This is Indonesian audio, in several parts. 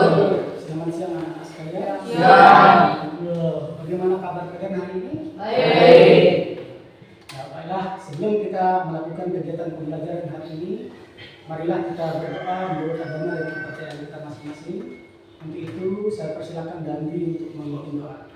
Selamat siang anak-anak sekalian. Siang. Bagaimana kabar kalian hari ini? Baik. Ya, baiklah, sebelum kita melakukan kegiatan pembelajaran hari ini, marilah kita berdoa menurut agama dan kepercayaan kita masing-masing. Untuk itu, saya persilakan Dandi untuk memimpin doa.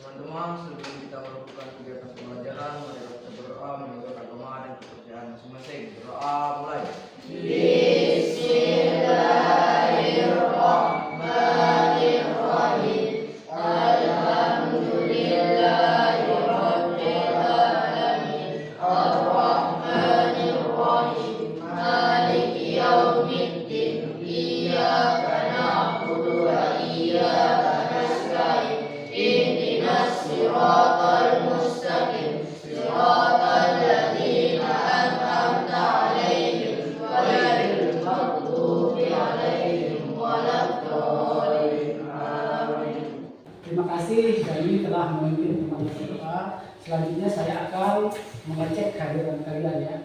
Teman-teman, sebelum kita melakukan kegiatan pembelajaran, mari kita berdoa menurut agama dan kepercayaan masing-masing. Berdoa mulai. Bismillahirrahmanirrahim. Alhamdulillahirabbil alamin. Arrahmanirrahim. Maliki yaumiddin. Iyyaka na'budu wa iyyaka nasta'in. Ihdinas siratal mustaqim. Siratal ladzina an'amta 'alaihim ghairil maghdubi 'alaihim waladdallin. Amin. Terima kasih Dandi telah memimpin pembelajaran doa. Selanjutnya saya akan mengecek kehadiran kalian ya.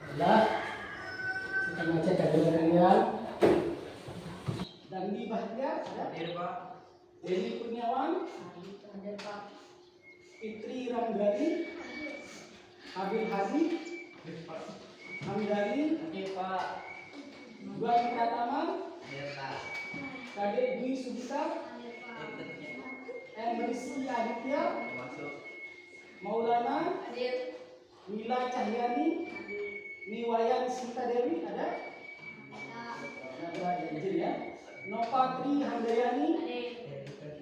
Baiklah, kita mengecek kehadiran kalian. Dandi Bahtiar, ada? Hadir, Pak. Deni Kurniawan, Hadir, Pak. Fitri Ramdhani, Abil Hadi, Hamdani, Hadir, Pak. Dwi Pratama, Hadir, Pak. Kadek Dwi Sugita, Emrisi Aditya, Masuk. Maulana, Hadir. Mila Cahyani, Niwayan Sita Dewi, ada? Ada izin ya. Nopatri Handayani,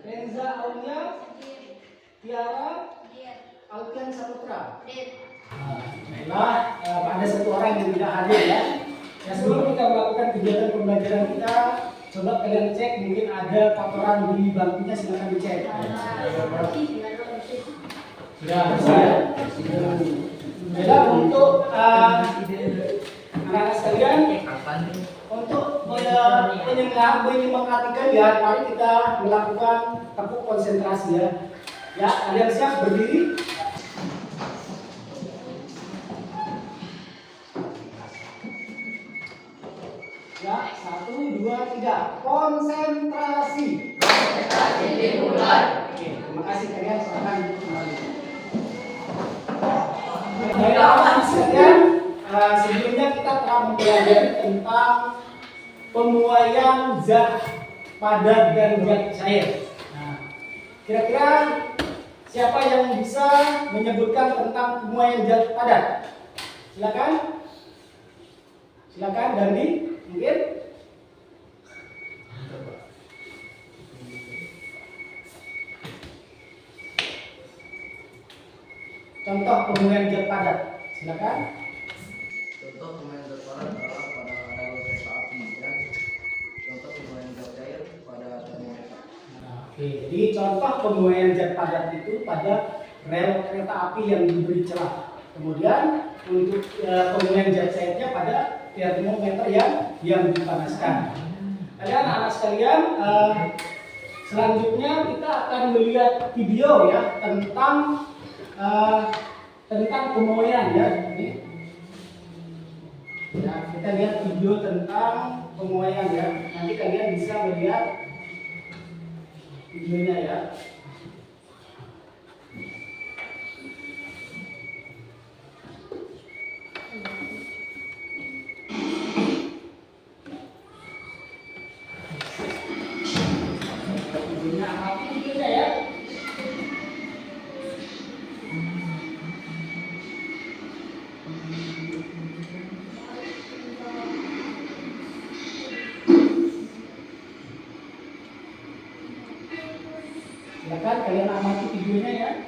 Renza Aulia, Tiara, Alfian Saputra. Baiklah, ada satu orang yang tidak hadir ya. Ya, sebelum kita melakukan kegiatan pembelajaran kita, coba kalian cek mungkin ada kotoran di bangkunya, silakan dicek. Sudah bersih ya. Jadi untuk anak-anak sekalian, untuk menyemangatikan ya, mari kita melakukan tepuk konsentrasi ya. Ya, kalian siap berdiri? Ya, 1, 2, 3. Konsentrasi. Konsentrasi dimulai. Oke, terima kasih kalian, silakan duduk kembali. Baiklah, anak sekalian, sebelumnya kita telah mempelajari tentang pemuaian zat padat dan zat cair. Nah, kira-kira siapa yang bisa menyebutkan tentang pemuaian zat padat? Silakan. Silakan Dandi, mungkin. Contoh pemuaian zat padat. Silakan. Contoh pemain terparat adalah pada rel kereta api dan contoh pemain zat cair pada termometer. Nah, oke, jadi contoh pemuaian zat padat itu pada rel kereta api yang diberi celah. Kemudian untuk pemuaian zat cairnya pada termometer yang dipanaskan. Kalian anak sekalian, selanjutnya kita akan melihat video ya tentang pemuaian ya. Ini. Ya, kita lihat video tentang pemuaian ya. Nanti kalian bisa melihat videonya ya. Videonya apa videonya ya? Silakan kalian amati videonya ya.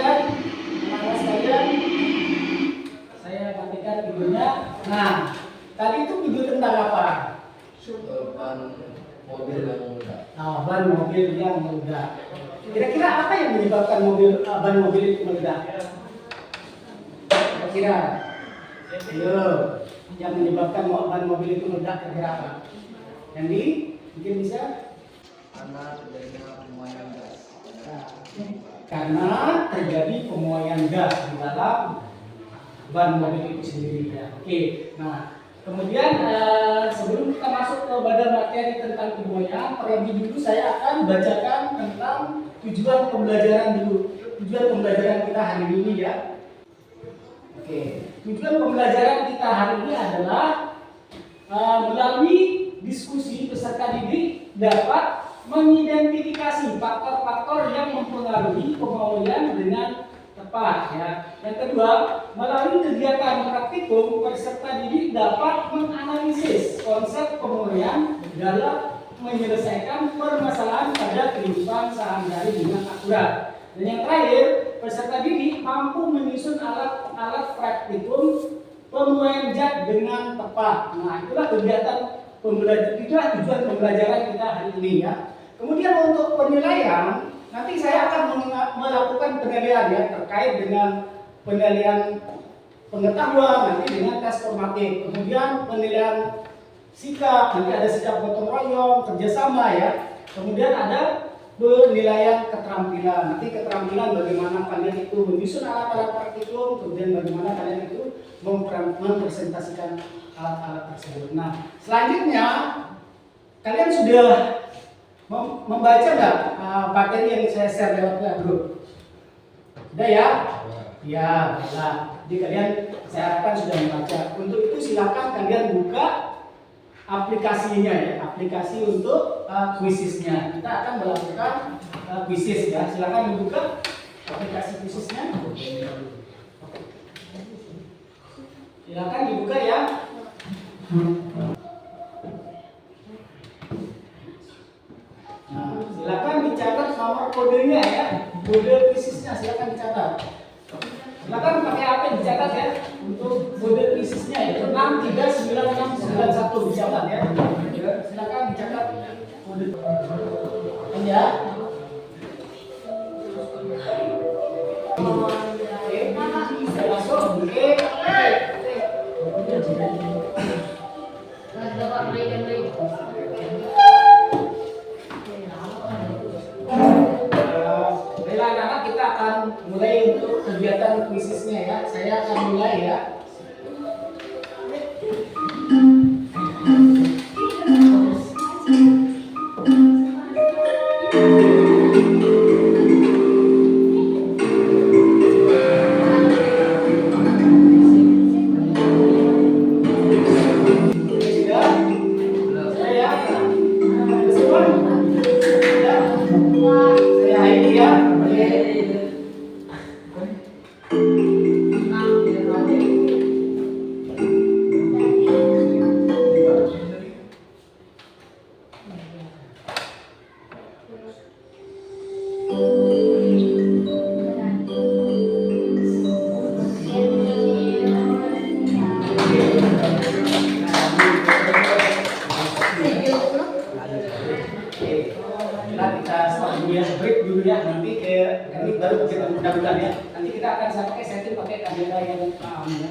matikan anak-anak sekalian. Saya matikan videonya. Nah, tadi itu video tentang apa? Ban mobil yang meledak. Nah, ban mobil yang meledak. Kira-kira apa yang menyebabkan ban mobil itu meledak? Kira-kira, ayo, yang menyebabkan ban mobil itu meledak kira-kira apa? Jadi, mungkin bisa? Karena terjadinya pemuaian gas. Karena terjadi pemuaian gas di dalam ban mobil itu sendiri ya. Oke, nah kemudian sebelum kita masuk ke badan materi tentang pemuaian, terlebih dulu saya akan bacakan tentang tujuan pembelajaran dulu. Tujuan pembelajaran kita hari ini ya. Oke, tujuan pembelajaran kita hari ini adalah melalui diskusi peserta didik dapat mengidentifikasi faktor-faktor yang mempengaruhi pemuaian dengan tepat ya. Yang kedua, melalui kegiatan praktikum peserta didik dapat menganalisis konsep pemuaian dalam menyelesaikan permasalahan pada kehidupan sehari-hari dengan akurat. Dan yang terakhir, peserta didik mampu menyusun alat-alat praktikum pemuaian zat dengan tepat. Nah, itulah kegiatan pembelajaran, itulah tujuan pembelajaran kita hari ini ya. Kemudian untuk penilaian, nanti saya akan melakukan penilaian ya terkait dengan penilaian pengetahuan, nanti dengan tes formatif. Kemudian penilaian sikap, nanti ada sikap gotong royong, kerjasama ya. Kemudian ada penilaian keterampilan, nanti keterampilan bagaimana kalian itu menyusun alat-alat praktikum, kemudian bagaimana kalian itu mempresentasikan alat-alat tersebut. Nah, selanjutnya kalian sudah membaca nggak materi yang saya share lewat grup? Sudah ya? Ya, baiklah. Jadi kalian saya harapkan sudah membaca. Untuk itu silakan kalian buka aplikasinya ya, aplikasi untuk quizesnya. Kita akan melakukan quizzes ya. Silakan dibuka aplikasi quizesnya. Silakan dibuka ya. Nah, silakan dicatat nomor kodenya ya, kode quizesnya silakan dicatat. Silakan pakai HP dicatat ya, untuk kode quizesnya itu 639691 dicatat ya. Silakan dicatat kode ya. Oke, langsung. Oke. Baiklah anak-anak, kita akan mulai untuk kegiatan quizesnya ya. Saya akan mulai ya. Break dulu ya, nanti ini baru kita mudah-mudahan ya. Nanti kita akan saya pakai kamera yang ya.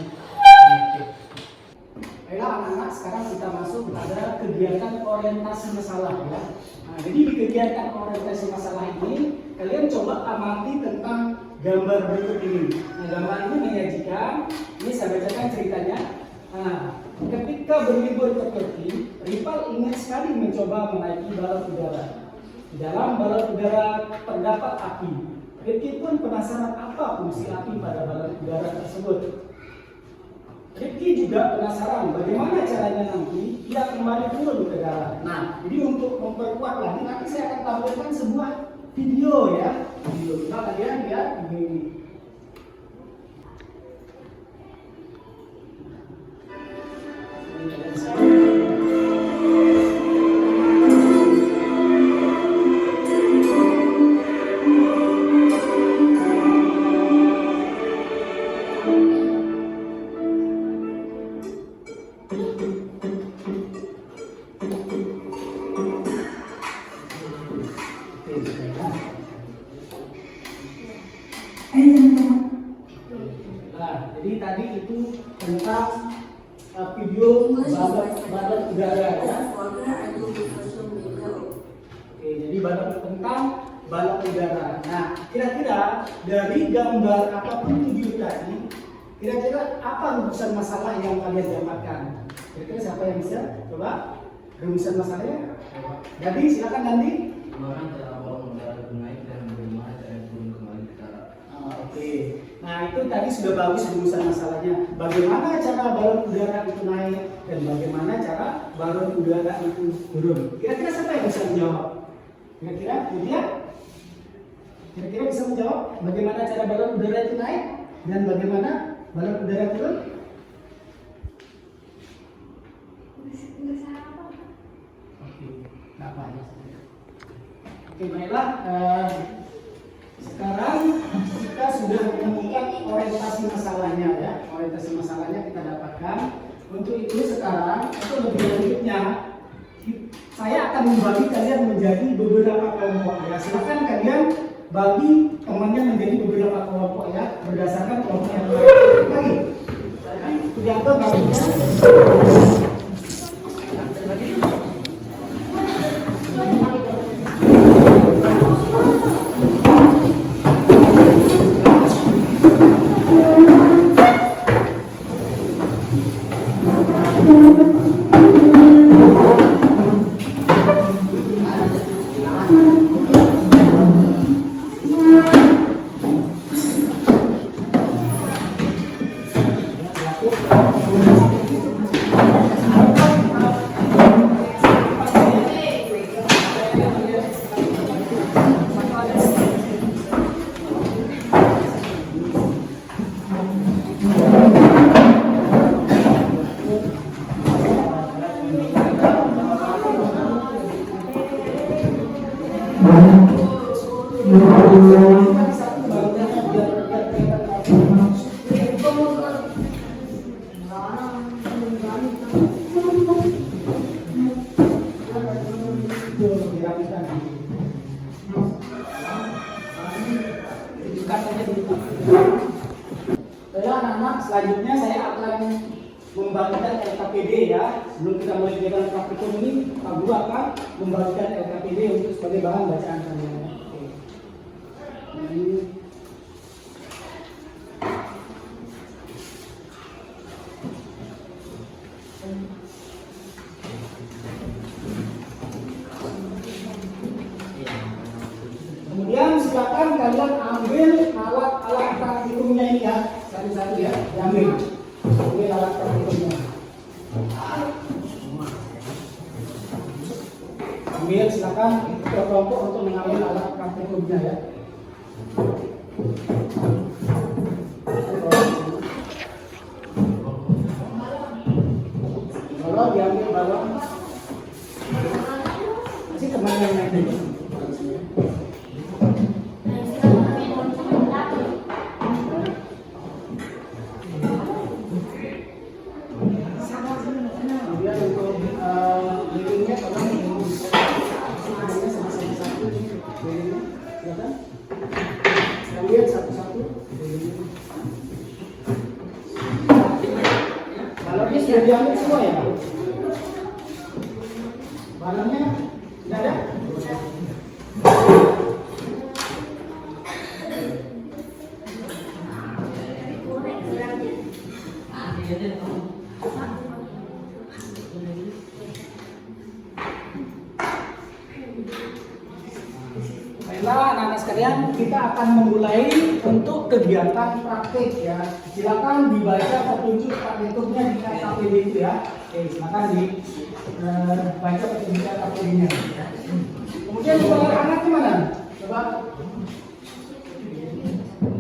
Baiklah anak-anak, sekarang kita masuk pada kegiatan orientasi masalah ya. Nah, jadi di kegiatan orientasi masalah ini kalian coba amati tentang gambar berikut ini. Nah, gambar ini menyajikan, ini saya bacakan ceritanya. Nah, ketika berlibur ke Turki, Rival ingin sekali mencoba menaiki balon udara. Di dalam balon udara terdapat api. Rifki pun penasaran apa fungsi api pada balon udara tersebut. Rifki juga penasaran bagaimana caranya nanti ia kembali turun ke darat. Nah, jadi untuk memperkuat lagi nanti saya akan tampilkan sebuah video ya. Video. Nah, kalian lihat ini. udara ya. Oke, jadi balon tentang balon udara. Nah, kira-kira dari gambar apapun video tadi, kira-kira apa rumusan masalah yang kalian dapatkan? Kira-kira siapa yang bisa? Coba rumusan masalahnya. Jadi silakan Nandi. Bagaimana cara balon udara itu naik dan bagaimana cara turun kembali ke darat? Oke. Nah, itu tadi sudah bagus rumusan masalahnya. Bagaimana cara balon udara itu naik dan bagaimana cara balon udara itu turun. Kira-kira siapa yang bisa menjawab? Kira-kira bisa menjawab bagaimana cara balon udara itu naik dan bagaimana balon udara turun? Oke, baiklah. Sekarang kita sudah menemukan orientasi masalahnya ya. Orientasi masalahnya kita dapatkan. Untuk itu sekarang untuk lebih lanjutnya saya akan membagi kalian menjadi beberapa kelompok ya. Silakan kalian bagi temannya menjadi beberapa kelompok ya berdasarkan kelompok yang lain. Sugianto baginya. Selanjutnya saya akan membagikan LKPD ya. Sebelum kita mulai kegiatan praktikum ini, Pak Guru akan membagikan LKPD untuk sebagai bahan bacaan kalian. Oke. Kemudian silakan kalian ambil alat-alat praktikumnya ini ya. Satu-satu ya, diambil. Ambil alat praktikumnya. Ambil, silakan kelompok untuk mengambil alat praktikumnya ya. Balon diambil balon. Masih teman yang naik. Lihat satu-satu. Balonnya sudah diambil semua ya? Balonnya tidak ada? Baiklah anak-anak sekalian, kita akan memulai untuk kegiatan praktik ya. Silakan dibaca petunjuk praktikumnya di KPD itu ya. Oke, silakan dibaca petunjuk KPD-nya. Kemudian air hangatnya mana? Coba.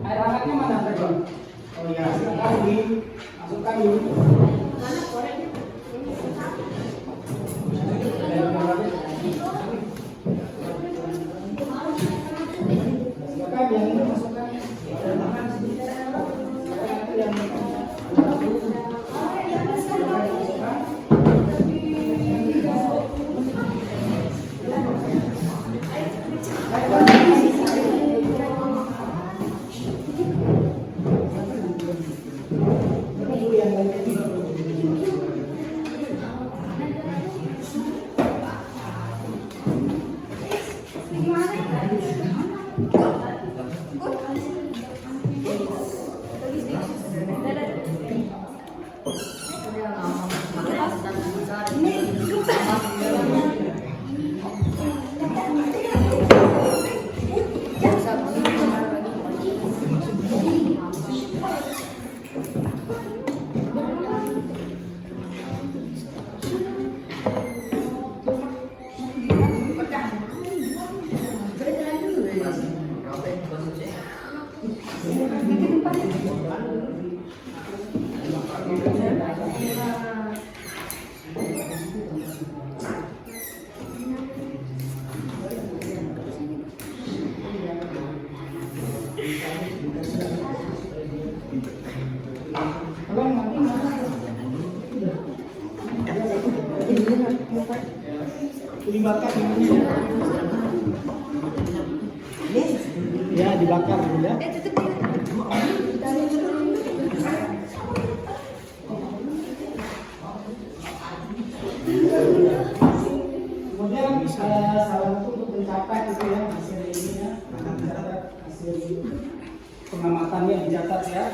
Air hangatnya mana, Tegon? Oh ya, silakan dimasukkan dulu. Yang ini masukkan yang Dibakar dulu ya. Ya, dibakar dulu ya. Kemudian salah satu untuk mencapai itu ya hasil ini ya, hasil pengamatannya dicatat ya.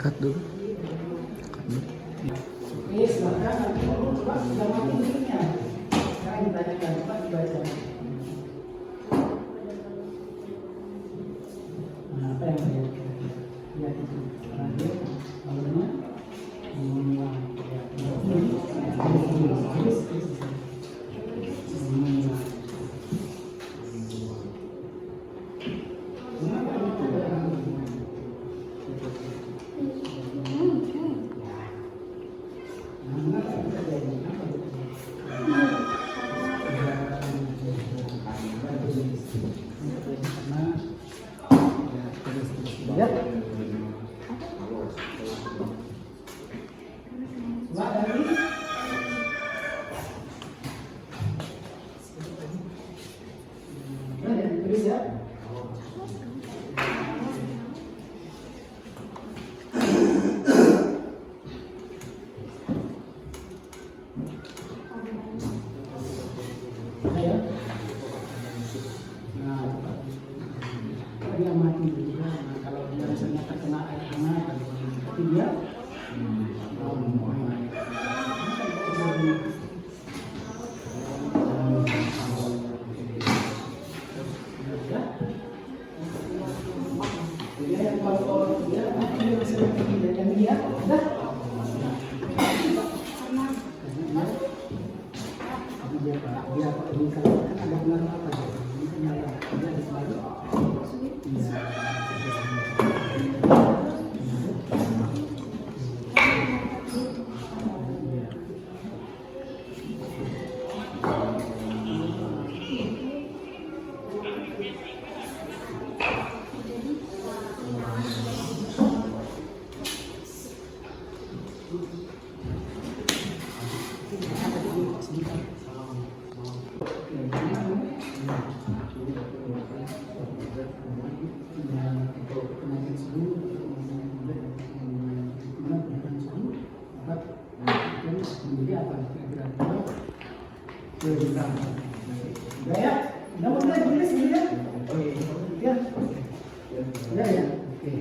Cut dulu. Oke, silakan nanti coba sudah mati linknya. Sekarang ditanyakan, coba dibaca. Nah, apa yang saya lihat itu terakhir awalnya ya. Coba lagi. Nah, yang tulis ya. Ya. Nah, dia mati juga. Nah, kalau dia misalnya terkena air hangat, tapi dia ya, udah mulai tulis ini ya. Ya. Ya ya. Oke.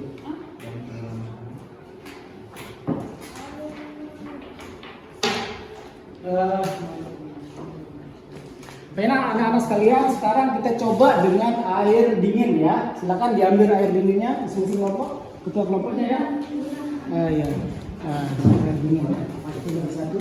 Baiklah anak-anak sekalian, sekarang kita coba dengan air dingin ya. Silakan diambil air dinginnya masing-masing kelompok, ketua kelompoknya ya. Ya. Air dingin. Satu.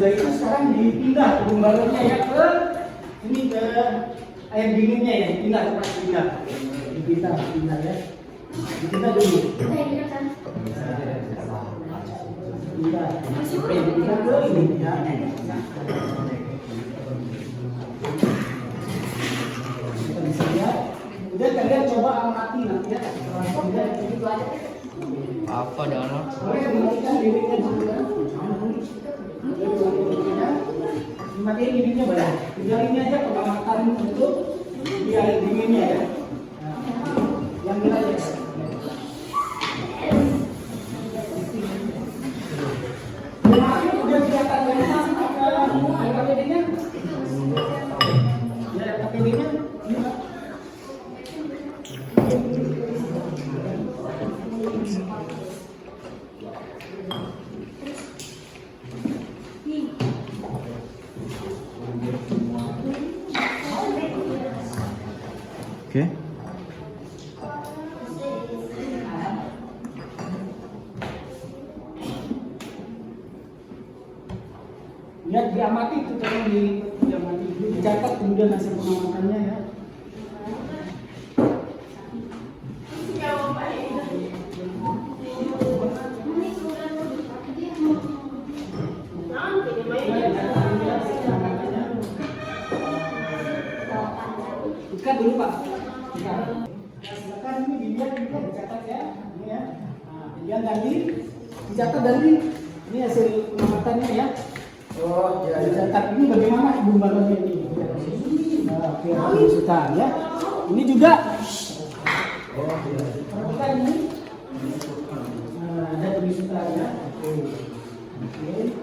sudah itu sekarang dipindah tabung balonnya ya ke ini ke air dinginnya ya, dipindah ya. Dipindah ya. Dipindah dulu. Dipindah ke ini ya. Kita bisa lihat. Kemudian kalian coba amati nanti ya. Kemudian itu aja. Apa dana? Boleh dimatikan limitnya dulu ya. Dimatiin limitnya banyak. Tinggal ini aja pengamatan untuk di air dinginnya ya. Yang ini aja. Udah kelihatan dari sana pakai KPD-nya. Ya KPD-nya. Oke. Lihat diamati itu tolong diamati dulu, dicatat kemudian hasil pengamatannya ya. Ikat dulu Pak. Ikat. Silakan ini dilihat juga dicatat ya. Ini ya. Nah, kemudian tadi dicatat dari ini hasil pengamatannya ya. Oh, ya. Dicatat ini bagaimana ibu balonnya ini. Nah, oke, sudah ya. Ini juga. Perhatikan ini. Nah, ada penyusutan ya. Oke.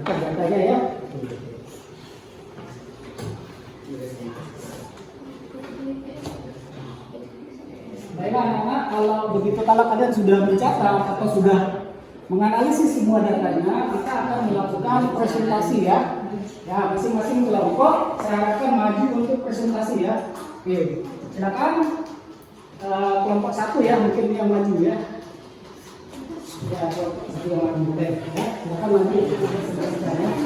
Catat datanya ya. Baiklah anak-anak, kalau kalian sudah mencatat atau sudah menganalisis semua datanya, kita akan melakukan presentasi ya. Ya, masing-masing kelompok saya harapkan maju untuk presentasi ya. Oke, silakan kelompok satu ya, mungkin yang maju ya. Ya, kelompok satu yang maju boleh ya. Silakan maju untuk presentasinya.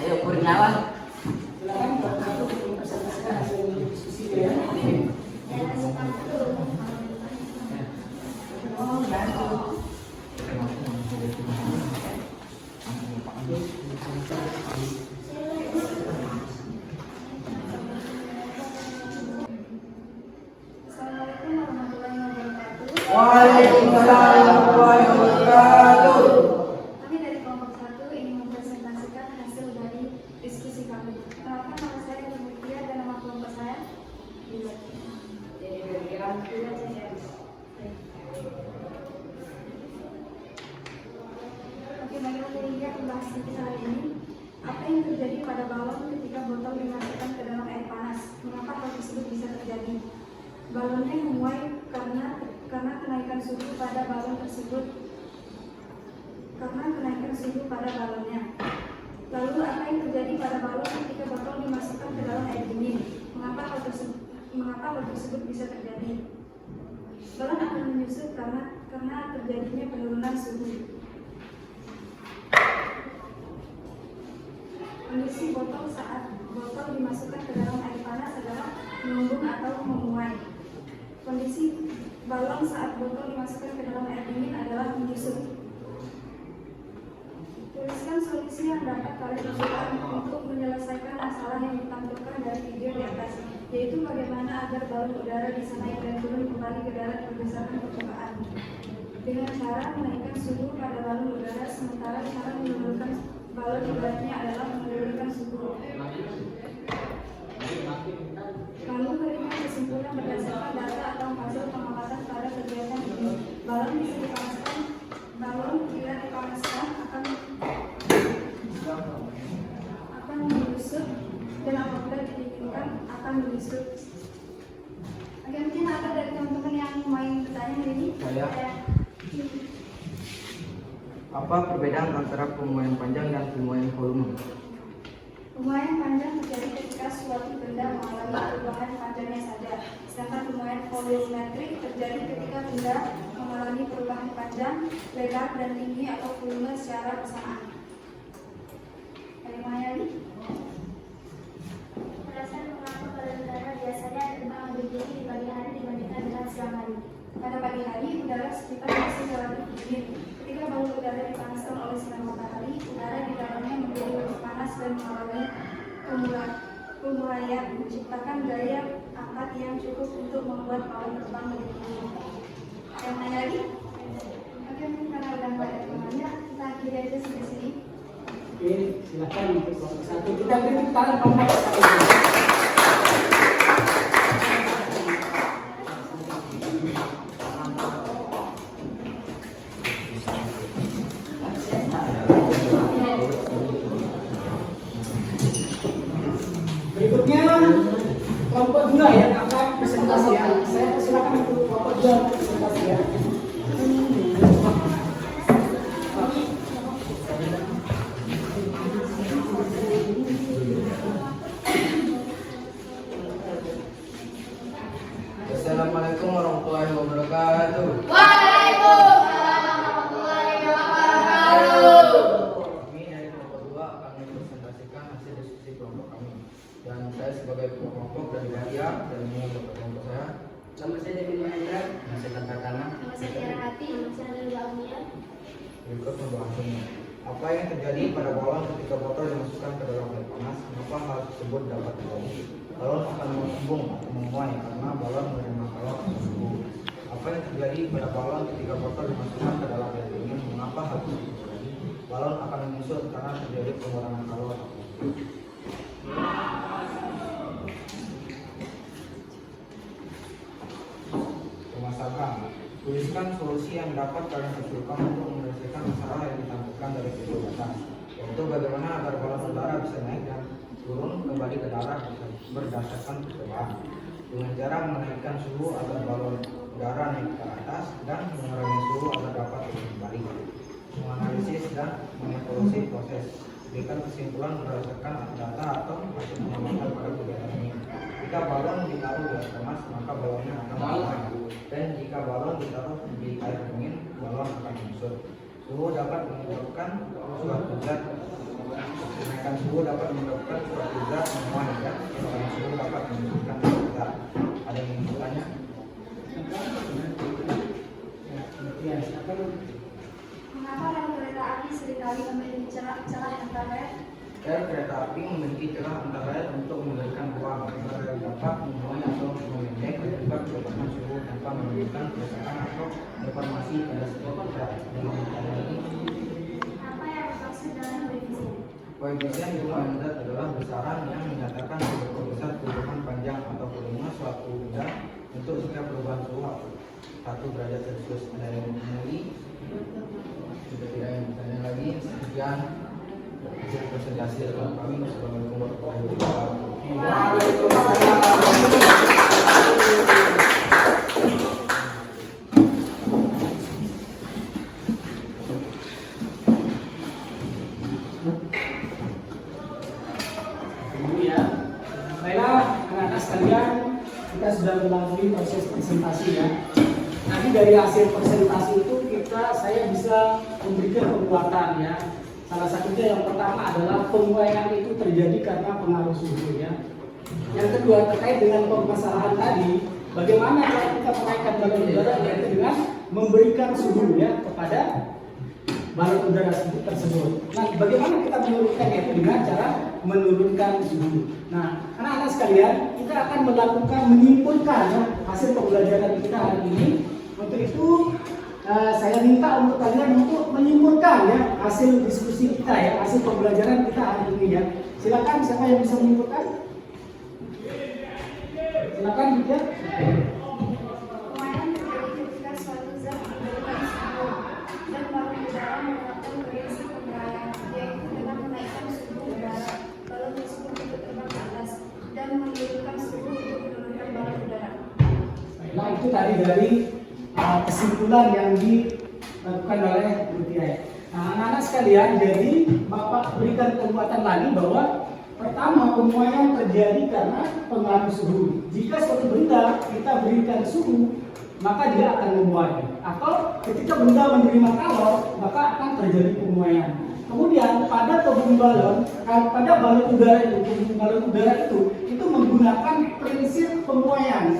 Ayo Kurniawan. Silakan kelompok satu untuk mempresentasikan hasil diskusi ya. Assalamualaikum warahmatullahi wabarakatuh. Waalaikumsalam warahmatullahi wabarakatuh. Kami dari kelompok 1 ingin mempresentasikan hasil dari diskusi kami. Kenalkan nama saya Mutia dan nama kelompok saya Bila. Oke, baiklah dilihat pembahasan kita hari ini. Apa yang terjadi pada balon ketika botol dimasukkan ke dalam air panas? Mengapa hal tersebut bisa terjadi? Balonnya memuai karena kenaikan suhu pada balon tersebut. Karena kenaikan suhu pada balonnya. Lalu apa yang terjadi pada balon ketika botol dimasukkan ke dalam air dingin? Mengapa hal tersebut bisa terjadi? Balon akan menyusut karena terjadinya penurunan suhu. Kondisi botol saat botol dimasukkan ke dalam air panas adalah mengembung atau memuai. Kondisi balon saat botol dimasukkan ke dalam air dingin adalah menyusut. Tuliskan solusi yang dapat kalian usulkan untuk menyelesaikan masalah yang ditampilkan dari video di atas, yaitu bagaimana agar balon udara bisa naik dan turun kembali ke darat berdasarkan permukaan. Dengan cara menaikkan suhu pada balon udara, sementara cara menurunkan balon udaranya adalah menurunkan suhu. Lalu berikan kesimpulan berdasarkan data atau hasil pengamatan pada kegiatan ini. Balon bisa dipanaskan, balon bila dipanaskan akan menyusut, dan apabila didinginkan akan menyusut. Oke, mungkin ada dari teman-teman yang main bertanya hari ini? Saya. Apa perbedaan antara pemuaian panjang dan pemuaian volume? Pemuaian panjang terjadi ketika suatu benda mengalami perubahan panjangnya saja, sedangkan pemuaian volumetrik terjadi ketika benda mengalami perubahan panjang, lebar, dan tinggi atau volume secara bersamaan. Bagaimana ini? Alasan mengapa balon udara biasanya terbang lebih tinggi di pagi hari dibandingkan dengan siang hari. Pada pagi hari, udara sekitar masih relatif dingin. Ketika balon udara dipanaskan oleh sinar matahari, udara di dalamnya menjadi lebih panas dan mengalami pemuraian, menciptakan gaya angkat yang cukup untuk membuat balon terbang lebih tinggi. Yang lain lagi? Oke, mungkin karena udah nggak ada temannya, kita akhiri aja sampai sini. Oke, silakan untuk kelompok 1. Kita beri tepuk tangan kelompok 1. Berikutnya kelompok 2 yang akan presentasi ya. Saya persilakan untuk kelompok 2 presentasi ya. Assalamualaikum warahmatullahi wabarakatuh. Kami dari kelompok 2 akan mempresentasikan hasil diskusi kelompok kami. Dan saya sebagai ketua kelompok dari Bahia dan ini untuk kelompok saya. Nama saya Dewi Mahendra. Yang saya katakan Nama saya Tiara Hati, nama saya Adalah Amia. berikut pembahasannya. Apa yang terjadi pada balon ketika botol dimasukkan ke dalam air panas? Mengapa hal tersebut dapat terjadi? Balon akan mengembung atau menguai karena balon menerima kalor atau suhu. Apa yang terjadi pada balon ketika botol dimasukkan ke dalam air dingin? Mengapa hal tersebut terjadi? Balon akan menyusut karena terjadi pengurangan kalor. Permasalahan. Tuliskan solusi yang dapat kalian usulkan untuk menyelesaikan masalah yang ditampilkan dari video atas, yaitu bagaimana agar balon udara bisa naik dan turun kembali ke darat berdasarkan percobaan dengan cara menaikkan suhu agar balon udara naik ke atas dan mengurangi suhu agar dapat turun kembali. Menganalisis dan mengevaluasi proses. Berikan kesimpulan berdasarkan data atau hasil pengamatan pada kegiatan ini. Jika balon ditaruh di air panas, maka balonnya akan melayang. Dan jika balon ditaruh di air dingin, balon akan menyusut. Suhu dapat menyebabkan suatu zat. Kenaikan suhu dapat menyebabkan suatu zat menguap dan kenaikan suhu dapat menyebabkan suatu zat. Ada yang ingin bertanya? Ya, silakan. Mengapa rel kereta api seringkali memiliki celah antara Rel kereta api memiliki celah antara untuk memberikan ruang agar rel dapat memuai atau memendek akibat perubahan suhu tanpa menimbulkan kerusakan atau deformasi pada setiap zat. Dengan cara ini, Apa yang dimaksud dengan koefisien? koefisien jumlah zat adalah besaran yang menyatakan seberapa besar perubahan panjang atau volume suatu benda untuk setiap perubahan suhu 1 derajat Celcius. Ada yang mengenali? Sudah tidak yang bertanya lagi. Sekian hasil presentasi dari kami. Assalamualaikum warahmatullahi wabarakatuh. Dulu ya. Baiklah, anak-anak sekalian, kita sudah melalui proses presentasi ya. Nanti dari hasil presentasi itu saya bisa memberikan penguatan ya. Salah satunya yang pertama adalah penguaian itu terjadi karena pengaruh suhu ya. Yang kedua terkait dengan permasalahan tadi, bagaimana kalau kita menaikkan balon udara yaitu dengan memberikan suhu ya kepada balon udara tersebut. Nah, bagaimana kita menurunkan yaitu dengan cara menurunkan suhu. Nah, anak-anak sekalian, kita akan melakukan menyimpulkan ya, hasil pembelajaran kita hari ini. Untuk itu saya minta untuk kalian untuk menyimpulkan ya hasil diskusi kita ya, hasil pembelajaran kita hari ini ya. Silakan, siapa yang bisa menyimpulkan? Silakan juga. Pemuaian terjadi ketika suatu zat memberikan suhu dan balon udara menerapkan prinsip pemuraian, yaitu dengan menaikkan suhu udara, balon tersebut untuk terbang ke atas dan menurunkan suhu untuk menurunkan balon udara. Nah, itu tadi dari kesimpulan yang dilakukan oleh guru TI. Nah, anak-anak sekalian, jadi Bapak berikan penguatan lagi bahwa pertama, pemuaian terjadi karena pengaruh suhu. Jika suatu benda kita berikan suhu, maka dia akan memuai. Atau ketika benda menerima kalor, maka akan terjadi pemuaian. Kemudian pada tabung balon, pada balon udara itu menggunakan prinsip pemuaian.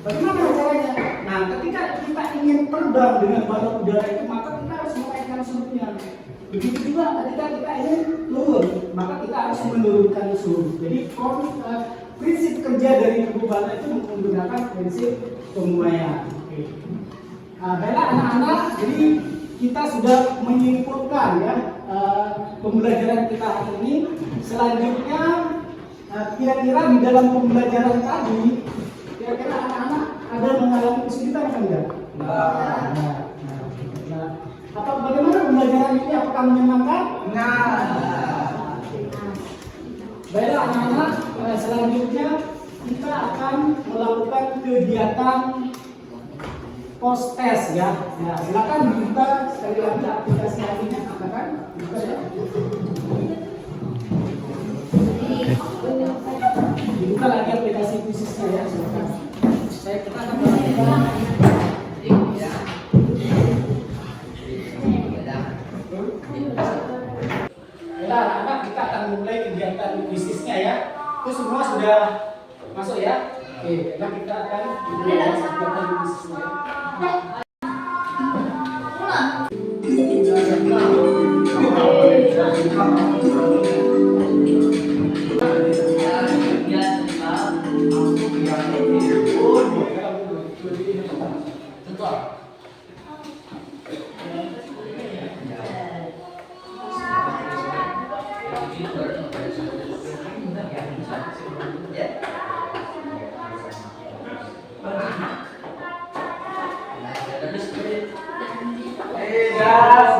Bagaimana caranya? Nah, ketika kita ingin terbang dengan balon udara itu, maka kita harus menaikkan suhunya. Begitu juga ketika kita ingin turun, maka kita harus menurunkan suhu. Jadi prinsip kerja dari tabung balon itu menggunakan prinsip pemuaian. Oke. Nah, baiklah anak-anak, jadi kita sudah menyimpulkan ya pembelajaran kita hari ini. Selanjutnya, kira-kira di dalam pembelajaran tadi, kira-kira anak-anak ada mengalami kesulitan apa enggak? Nah, apa bagaimana pembelajaran ini? Apakah menyenangkan? Baiklah anak-anak, selanjutnya kita akan melakukan kegiatan post test ya. Nah, silakan dibuka sekali lagi aplikasi harinya, katakan buka ya. Dibuka lagi aplikasi khususnya ya, silakan. Kita akan melakukan anak-anak, kita akan mulai kegiatan bisnisnya ya. Itu semua sudah masuk ya. Oke, nah kita akan mulai kegiatan bisnisnya.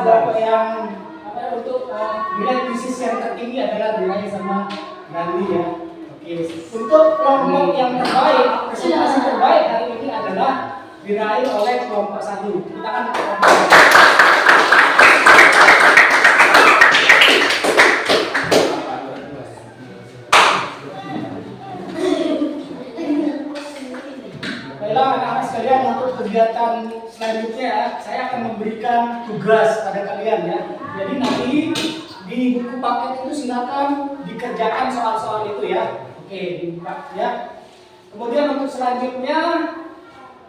Bapak yang untuk nilai bisnis yang tertinggi adalah diraih sama Nandi ya. Oke, untuk kelompok yang terbaik, presentasi terbaik hari ini adalah diraih oleh kelompok 1. Kita akan anak-anak sekalian, untuk kegiatan selanjutnya saya akan memberikan tugas pada kalian ya. Jadi nanti di buku paket itu silakan dikerjakan soal-soal itu ya. Oke, dibuka ya. Kemudian untuk selanjutnya,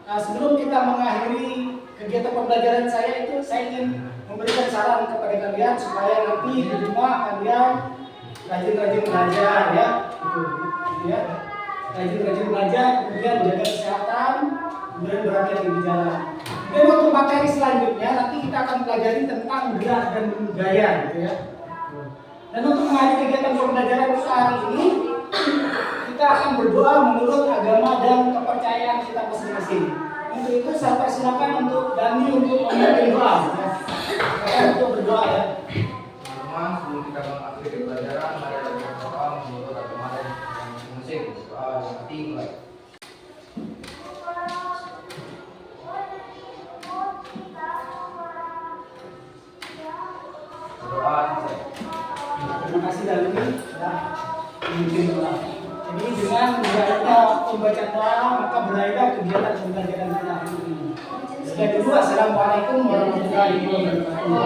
sebelum kita mengakhiri kegiatan pembelajaran saya itu, saya ingin memberikan saran kepada kalian supaya nanti di rumah kalian rajin-rajin belajar ya. Gitu ya. Rajin-rajin belajar, kemudian jaga kesehatan, kemudian berhati-hati di jalan. Dan untuk materi selanjutnya nanti kita akan pelajari tentang gerak dan gaya, gitu ya. Dan untuk mengakhiri kegiatan pembelajaran hari ini, kita akan berdoa menurut agama dan kepercayaan kita masing-masing. Untuk itu saya persilakan untuk Dani untuk memimpin doa, ya. Untuk berdoa ya. Sebelum kita mengakhiri pelajaran, mari kita berdoa menurut agama dan masing-masing. Mulai. Berdoa. Terima kasih Dani sudah memimpin doa. Jadi dengan berakhirnya pembacaan doa, maka berakhirnya kegiatan pembelajaran kita hari ini. Sekian dulu, assalamualaikum warahmatullahi wabarakatuh.